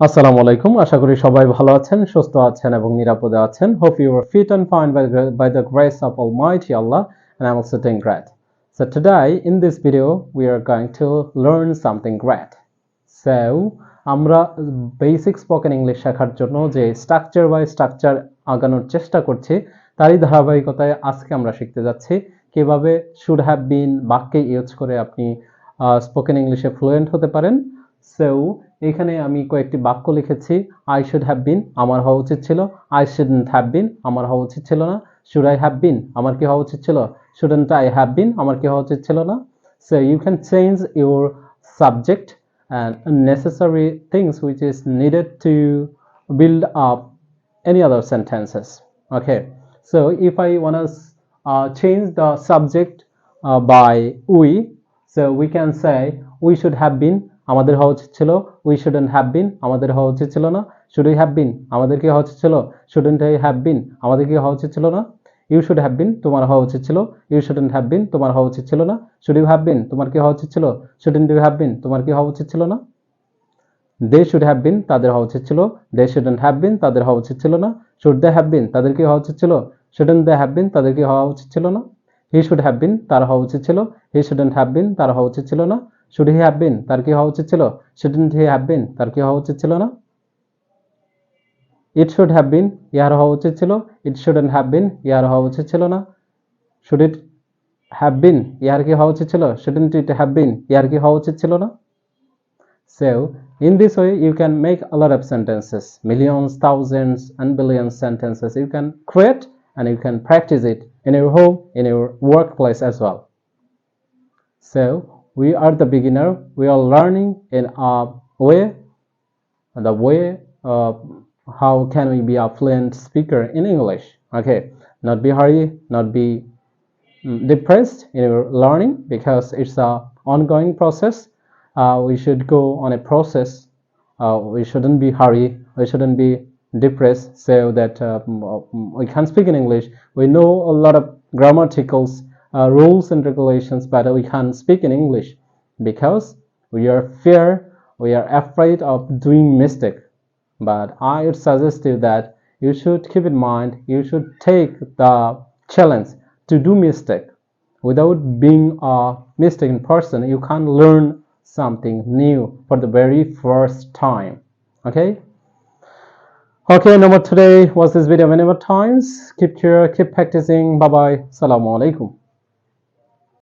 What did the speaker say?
আসসালামু আলাইকুম। আশা করি সবাই ভালো আছেন, সুস্থ আছেন এবং নিরাপদে আছেন. Hope you are fit and fine by the grace of Almighty Allah, and I'm also doing great. So today in this video we are going to learn something great. So আমরা বেসিক স্পোকেন ইংলিশ শেখার জন্য যে structure by structure আগানোর চেষ্টা করছি তারই ধারাবাহিকতায় আজকে আমরা শিখতে যাচ্ছি কিভাবে শুড হ্যাভ বিন বাক্যে ইউজ করে আপনি স্পোকেন ইংলিশে ফ্লুয়েন্ট হতে পারেন. সো এখানে আমি কয়েকটি বাক্য লিখেছি. আই শুড হ্যাভ বিন, আমার হওয়া উচিত ছিল. আই শুডন্ট হ্যাভ বিন, আমার হওয়া উচিত ছিল না. শুড আই হ্যাভ বিন, আমার কি হওয়া উচিত ছিল. শুডন্ট আই হ্যাভ বিন, আমার কি হওয়া উচিত ছিল না. So you can change your subject and necessary things which is needed to build up any other sentences. Okay, so if I want to change the subject by we, so we can say we should have been, আমাদের হওয়া উচিত ছিল. we shouldn't have been, আমাদের হওয়া উচিত ছিল না. should we have been, আমাদের কি হওয়া উচিত ছিল. shouldn't I have been, আমাদের কি হওয়া উচিত ছিল না. you should have been, তোমার হওয়া উচিত ছিল. you shouldn't have been, তোমার হওয়া উচিত ছিল না. should you have been, তোমার কি হওয়া উচিত ছিল. shouldn't you have been, তোমার কি হওয়া উচিত ছিল না. they should have been, তাদের হওয়া উচিত ছিল. they shouldn't have been, তাদের হওয়া উচিত ছিল না. should they have been, তাদের কি হওয়া উচিত ছিল. shouldn't they have been, তাদের কি হওয়া উচিত ছিল না. he should have been, তার হওয়া উচিত ছিল. he shouldn't have been, তার হওয়া উচিত ছিল না. should he have been, তার কি হওয়া উচিত ছিল. shouldn't he have been, তার কি হওয়া উচিত ছিল না. it should have been, ইহার হওয়া উচিত ছিল. it shouldn't have been, ইহার হওয়া উচিত ছিল না. should it have been, ইহার কি হওয়া উচিত ছিল. shouldn't it have been, ইহার কি হওয়া উচিত ছিল না. So in this way you can make a lot of sentences, millions, thousands and billions sentences you can create, and you can practice it in your home, in your workplace as well. So we are the beginner, we are learning in a way, the way how can we be a fluent speaker in English. Okay, not be hurry, not be depressed in your learning, because it's a ongoing process. We should go on a process. We shouldn't be hurry, we shouldn't be depressed, so that we can speak in English. We know a lot of grammaticals, rules and regulations, but we can't speak in English because we are fear, we are afraid of doing mistake. But I would suggest you that you should keep in mind, you should take the challenge to do mistake. Without being a mistaken person, you can't learn something new for the very first time. Okay, no more today. Watch this video many more times. Keep care, keep practicing. Bye bye. Assalamu alaikum.